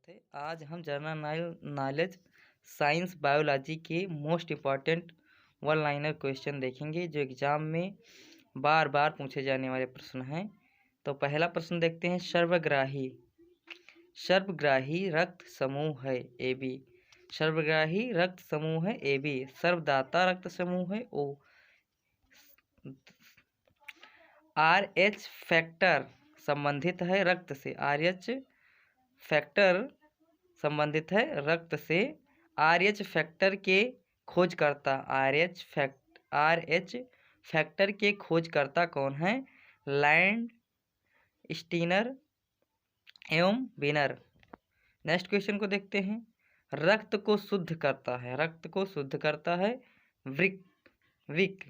स्वागत है। आज हम जनरल नॉलेज साइंस बायोलॉजी के most important one liner question देखेंगे जो एग्जाम में बार बार पूछे जाने वाले प्रश्न हैं। तो पहला प्रश्न देखते हैं। सर्वग्राही रक्त समूह है ए बी। सर्वग्राही रक्त समूह है ए बी। सर्वदाता रक्त समूह है ओ। RH फैक्टर संबंधित है रक्त से। RH फैक्टर संबंधित है रक्त से। RH फैक्टर के खोजकर्ता RH फैक्टर के खोजकर्ता कौन है? लैंड स्टीनर एवं बिनर। नेक्स्ट क्वेश्चन को देखते हैं। रक्त को शुद्ध करता है विक।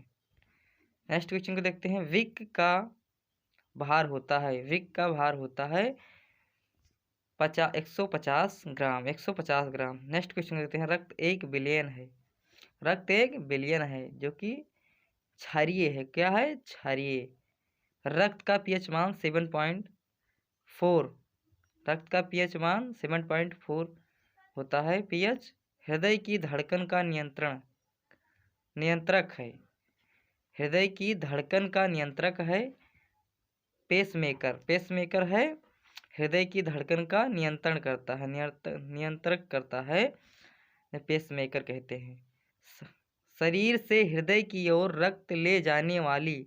नेक्स्ट क्वेश्चन को देखते हैं। विक का भार होता है 150 ग्राम। नेक्स्ट क्वेश्चन देखते हैं। रक्त 1 बिलियन है जो कि क्षारीय है। क्या है? क्षारीय। रक्त का पीएच मान 7.4। रक्त का पीएच मान 7.4 होता है पीएच। हृदय की धड़कन का नियंत्रक है। हृदय की धड़कन का नियंत्रक है पेसमेकर है। हृदय की धड़कन का नियंत्रण करता है पेसमेकर कहते हैं। शरीर से हृदय की ओर रक्त ले जाने वाली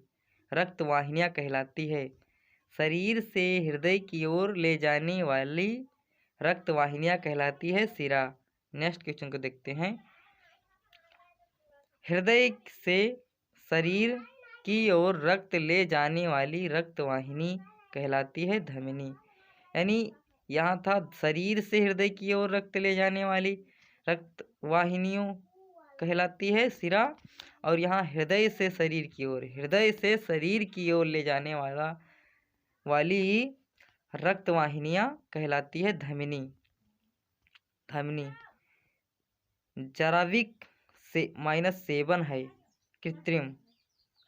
रक्तवाहिनियां कहलाती है। शरीर से हृदय की ओर ले जाने वाली रक्तवाहिनियां कहलाती है सिरा। नेक्स्ट क्वेश्चन को देखते हैं। हृदय से शरीर की ओर रक्त ले जाने वाली रक्तवाहिनी कहलाती है धमनी। यानी यहाँ था शरीर से हृदय की ओर रक्त ले जाने वाली रक्तवाहिनियों कहलाती है सिरा, और यहाँ हृदय से शरीर की ओर ले जाने वाली रक्तवाहिनियाँ कहलाती है धमनी। जराविक से -7 है कृत्रिम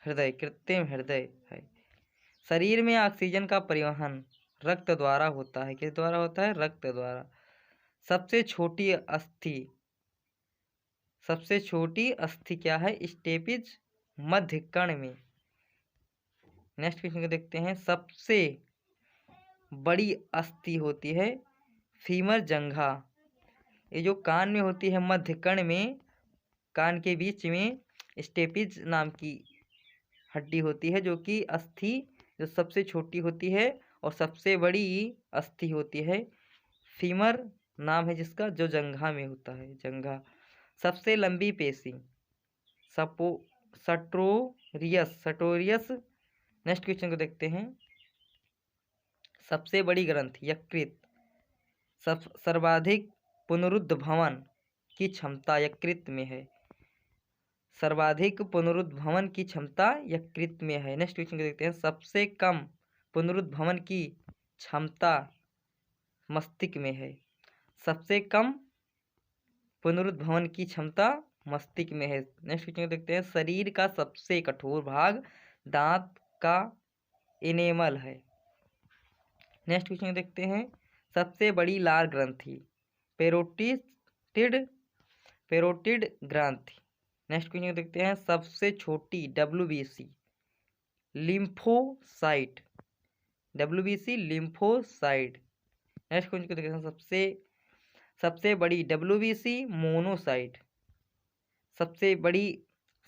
हृदय है। शरीर में ऑक्सीजन का परिवहन रक्त द्वारा होता है। किस द्वारा होता है? रक्त द्वारा। सबसे छोटी अस्थि क्या है? स्टेपिज मध्य कण में। नेक्स्ट क्वेश्चन को देखते हैं। सबसे बड़ी अस्थि होती है फीमर जंघा। ये जो कान में होती है मध्य कण में, कान के बीच में स्टेपिज नाम की हड्डी होती है जो कि अस्थि जो सबसे छोटी होती है और सबसे बड़ी अस्थि होती है। फीमर नाम है जिसका, जो जंघा में होता है। जंघा। सबसे लंबी पेशी सटोरियस। नेक्स्ट क्वेश्चन को देखते हैं। सबसे बड़ी ग्रंथि यकृत। सर्वाधिक पुनरुद्भवन की क्षमता यकृत में है। सर्वाधिक पुनरुद्भवन की क्षमता यकृत में है। नेक्स्ट क्वेश्चन को देखते हैं। सबसे कम पुनरुद्भवन की क्षमता मस्तिष्क में है। सबसे कम पुनरुद्भवन की क्षमता मस्तिष्क में है। नेक्स्ट क्वेश्चन को देखते हैं। शरीर का सबसे कठोर भाग दांत का इनेमल है। नेक्स्ट क्वेश्चन देखते हैं। सबसे बड़ी लार ग्रंथि पेरोटिड ग्रंथि। नेक्स्ट क्वेश्चन देखते हैं। सबसे छोटी WBC लिम्फोसाइट। नेक्स्ट क्वेश्चन को देखते हैं। सबसे बड़ी WBC मोनोसाइट। सबसे बड़ी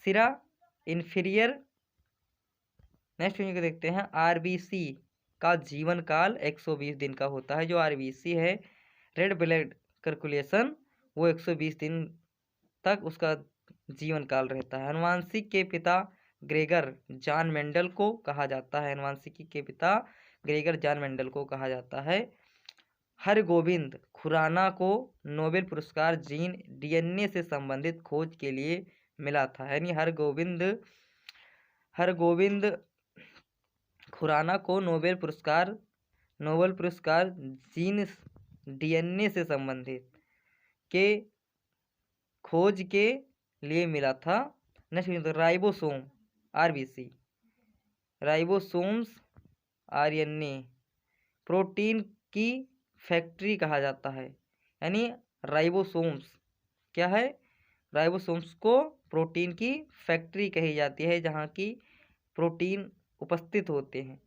सिरा इन्फीरियर। नेक्स्ट क्वेश्चन को देखते हैं। RBC का जीवन काल 120 दिन का होता है। जो RBC है रेड ब्लड सर्कुलेशन, वो 120 दिन तक उसका जीवन काल रहता है। अनुवांशिक के पिता ग्रेगर जॉन मेंडल को कहा जाता है। हरगोविंद खुराना को नोबेल पुरस्कार जीन DNA से संबंधित खोज के लिए मिला था। यानी हरगोविंद खुराना को नोबेल पुरस्कार जीन DNA से संबंधित के खोज के लिए मिला था। Next ribosome RBC। Ribosomes RNA protein की फैक्ट्री कहा जाता है, यानी राइबोसोम्स क्या है, राइबोसोम्स को प्रोटीन की फैक्ट्री कही जाती है, जहाँ की प्रोटीन उपस्थित होते हैं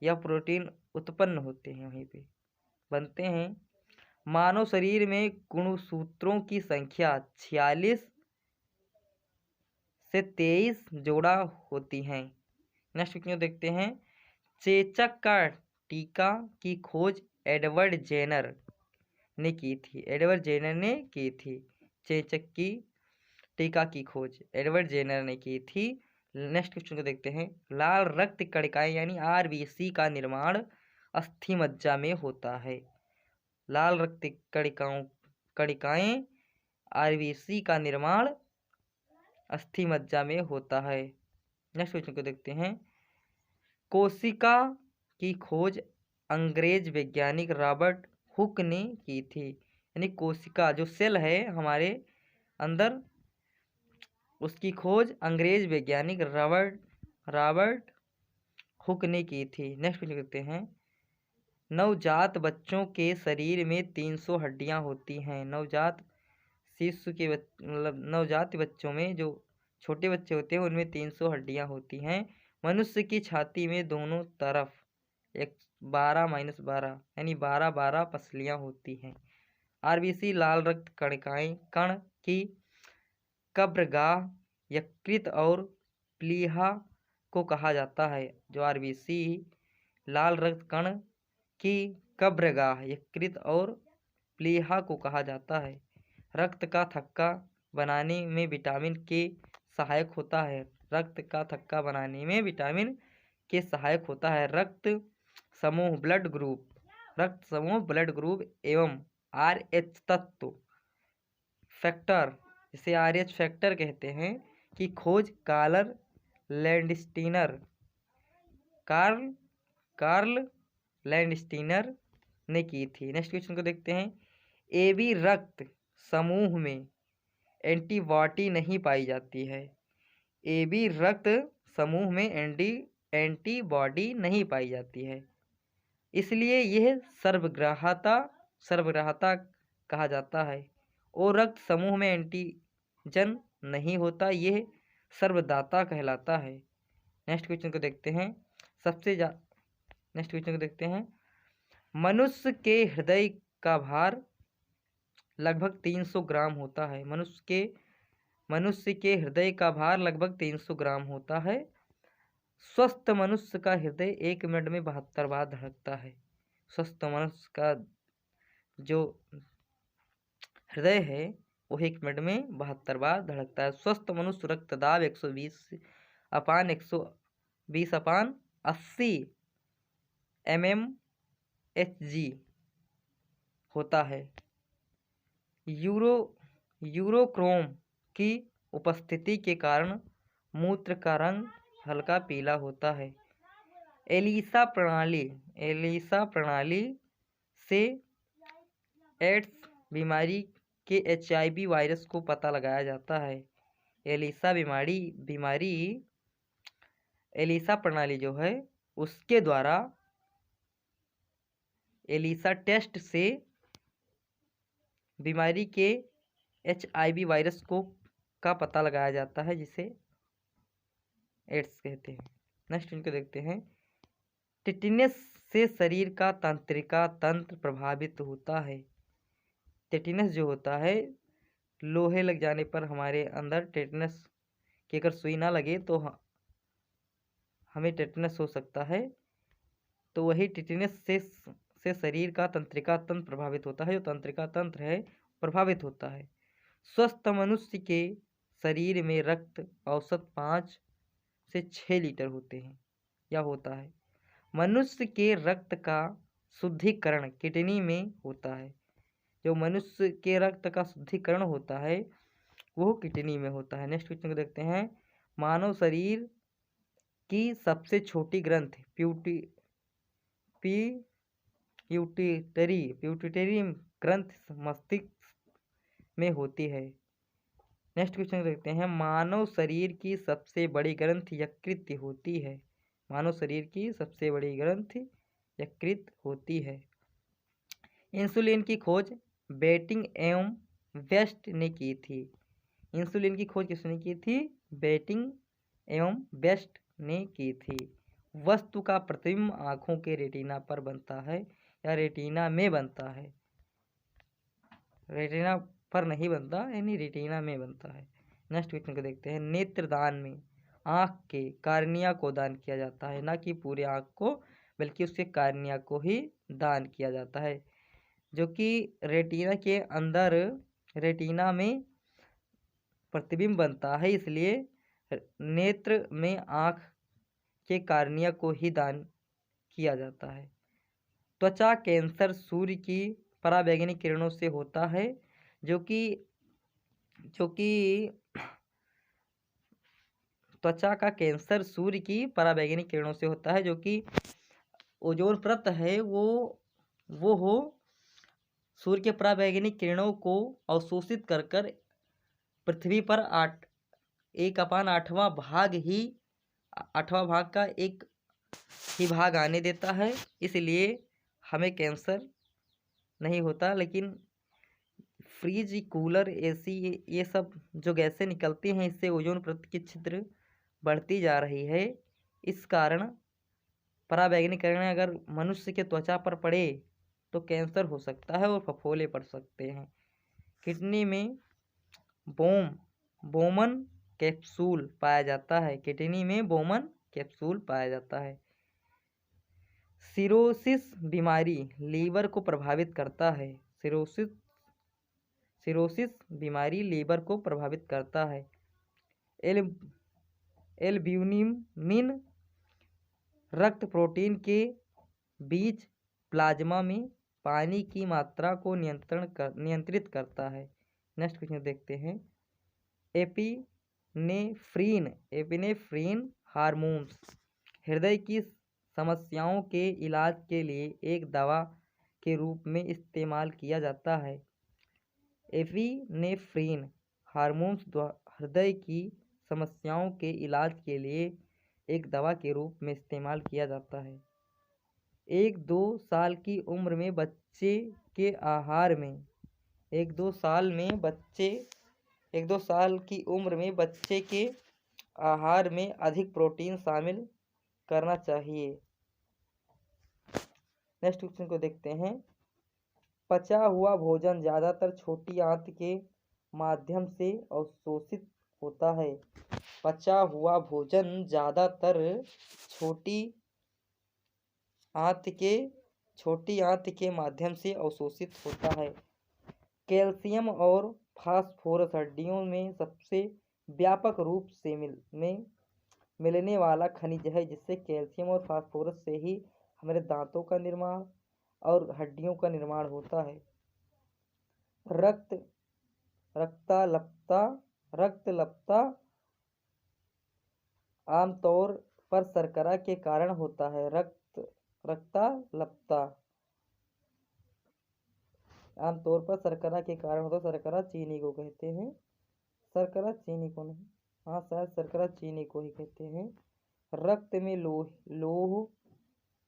या प्रोटीन उत्पन्न होते हैं, वहीं पे बनते हैं। मानव शरीर में गुणसूत्रों की संख्या 46 से 23 जोड़ा होती हैं। नेक्स्ट क्वेश्चन देखते हैं। चेचक का टीका की खोज एडवर्ड जेनर ने की थी। एडवर्ड जेनर ने की थी चेचक की टीका की खोज एडवर्ड जेनर ने की थी। नेक्स्ट क्वेश्चन को देखते हैं। लाल रक्त कणिकाएं यानी आरबीसी का निर्माण अस्थि मज्जा में होता है। लाल रक्त कणिकाएं आरबीसी का निर्माण अस्थि मज्जा में होता है। नेक्स्ट क्वेश्चन को देखते हैं। कोशिका की खोज अंग्रेज वैज्ञानिक रॉबर्ट हुक ने की थी। यानी कोशिका जो सेल है हमारे अंदर, उसकी खोज अंग्रेज वैज्ञानिक रॉबर्ट हुक ने की थी। नेक्स्ट क्वेश्चन देखते हैं। नवजात बच्चों के शरीर में 300 हड्डियां होती हैं। नवजात शिशु के मतलब नवजात बच्चों में जो छोटे बच्चे होते हैं उनमें 300 हड्डियां होती हैं। मनुष्य की छाती में दोनों तरफ 12-12 यानी 12-12 पसलियां होती हैं। आरबीसी लाल रक्त कण की कब्रगाह यकृत और प्लीहा को कहा जाता है। जो आरबीसी लाल रक्त कण की कब्रगाह यकृत और प्लीहा को कहा जाता है। रक्त का थक्का बनाने में विटामिन के सहायक होता है। रक्त का थक्का बनाने में विटामिन के सहायक होता है। रक्त समूह ब्लड ग्रुप एवं RH तत्व फैक्टर, जिसे RH फैक्टर कहते हैं, की खोज कार्ल लैंडस्टीनर ने की थी। नेक्स्ट क्वेश्चन को देखते हैं। AB रक्त समूह में एंटीबॉडी नहीं पाई जाती है। AB रक्त समूह में एंटीबॉडी नहीं पाई जाती है, इसलिए यह सर्वग्राहता कहा जाता है। और रक्त समूह में एंटीजन नहीं होता, यह सर्वदाता कहलाता है। नेक्स्ट क्वेश्चन को देखते हैं। नेक्स्ट क्वेश्चन को देखते हैं। मनुष्य के हृदय का भार लगभग 300 ग्राम होता है। मनुष्य के हृदय का भार लगभग 300 ग्राम होता है। स्वस्थ मनुष्य का हृदय 1 मिनट में 72 बार धड़कता है। स्वस्थ मनुष्य का जो हृदय है वो 1 मिनट में 72 बार धड़कता है। स्वस्थ मनुष्य रक्तदाब 120/80 mmHg होता है। यूरोक्रोम की उपस्थिति के कारण मूत्र का रंग हल्का पीला होता है। एलिसा प्रणाली से एड्स बीमारी के HIV वायरस को पता लगाया जाता है। एलिसा प्रणाली जो है उसके द्वारा एलिसा टेस्ट से बीमारी के HIV वायरस का पता लगाया जाता है, जिसे एड्स कहते हैं। नेक्स्ट इनको देखते हैं। टिटेनस से शरीर का तंत्रिका तंत्र प्रभावित होता है। टिटेनस जो होता है, लोहे लग जाने पर हमारे अंदर टिटेनस की अगर सुई ना लगे तो हमें टिटेनस हो सकता है। तो वही टिटेनस से शरीर का तंत्रिका तंत्र प्रभावित होता है। जो तंत्रिका तंत्र है प्रभावित होता है। स्वस्थ मनुष्य के शरीर में रक्त औसत 5 से 6 लीटर होते हैं या होता है। मनुष्य के रक्त का शुद्धिकरण किडनी में होता है। जो मनुष्य के रक्त का शुद्धिकरण होता है वो किडनी में होता है। नेक्स्ट क्वेश्चन को देखते हैं। मानव शरीर की सबसे छोटी ग्रंथि प्यूटिटरी ग्रंथि मस्तिष्क में होती है। नेक्स्ट क्वेश्चन देखते हैं। मानव शरीर की सबसे बड़ी ग्रंथि यकृत होती है। मानव शरीर की सबसे बड़ी ग्रंथि यकृत होती है। इंसुलिन की खोज बेटिंग एवं वेस्ट ने की थी। इंसुलिन की खोज किसने की थी? बेटिंग एवं वेस्ट ने की थी। वस्तु का प्रतिबिंब आँखों के रेटिना पर बनता है या रेटिना में बनता है? रेटिना पर नहीं बनता, यानी रेटिना में बनता है। नेक्स्ट क्वेश्चन को देखते हैं। नेत्रदान में आँख के कार्निया को दान किया जाता है, ना कि पूरे आँख को, बल्कि उसके कार्निया को ही दान किया जाता है, जो कि रेटिना के अंदर रेटिना में प्रतिबिंब बनता है, इसलिए नेत्र में आँख के कार्निया को ही दान किया जाता है। त्वचा कैंसर सूर्य की पराबैंगनी किरणों से होता है, जो कि त्वचा का कैंसर सूर्य की पराबैंगनी किरणों से होता है, जो कि ओजोन परत है वो हो सूर्य के पराबैंगनी किरणों को अवशोषित कर कर पृथ्वी पर 1/8वां भाग ही 8वां भाग का एक ही भाग आने देता है, इसलिए हमें कैंसर नहीं होता। लेकिन फ्रिज, कूलर, एसी, ये सब जो गैसें निकलती हैं, इससे ओजोन परत की छिद्र बढ़ती जा रही है। इस कारण पराबैंगनी किरणें अगर मनुष्य के त्वचा पर पड़े तो कैंसर हो सकता है और फफोले पड़ सकते हैं। किडनी में बोमन कैप्सूल पाया जाता है। किडनी में बोमन कैप्सूल पाया जाता है। सिरोसिस बीमारी लीवर को प्रभावित करता है। सिरोसिस बीमारी लीवर को प्रभावित करता है। एल्ब्यूमिन रक्त प्रोटीन के बीच प्लाज्मा में पानी की मात्रा को नियंत्रित करता है। नेक्स्ट क्वेश्चन देखते हैं। एपिनेफ्रीन हार्मोन्स हृदय की समस्याओं के इलाज के लिए एक दवा के रूप में इस्तेमाल किया जाता है। एपिनेफ्रीन हार्मोन्स हृदय की समस्याओं के इलाज के लिए एक दवा के रूप में इस्तेमाल किया जाता है। 1-2 साल की उम्र में बच्चे के आहार में 1-2 साल की उम्र में बच्चे के आहार में अधिक प्रोटीन शामिल करना चाहिए। नेक्स्ट क्वेश्चन को देखते हैं। पचा हुआ भोजन ज़्यादातर छोटी आंत के माध्यम से अवशोषित होता है। पचा हुआ भोजन ज़्यादातर छोटी आंत के माध्यम से अवशोषित होता है। कैल्शियम और फास्फोरस हड्डियों में सबसे व्यापक रूप से मिलने वाला खनिज है, जिससे कैल्शियम और फास्फोरस से ही हमारे दांतों का निर्माण और हड्डियों का निर्माण होता है। रक्तल्पता आमतौर पर शर्करा के कारण होता है। रक्तल्पता आमतौर पर शर्करा के कारण होता है। शर्करा चीनी को कहते हैं। शर्करा चीनी को नहीं, हाँ शायद शर्करा चीनी को ही कहते हैं। रक्त में लौह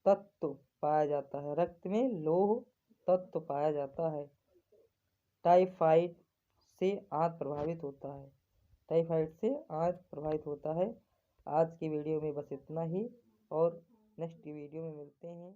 तत्व पाया जाता है। रक्त में लौह तत्व पाया जाता है। टाइफाइड से आंत प्रभावित होता है। टाइफाइड से आंत प्रभावित होता है। आज की वीडियो में बस इतना ही, और नेक्स्ट वीडियो में मिलते हैं।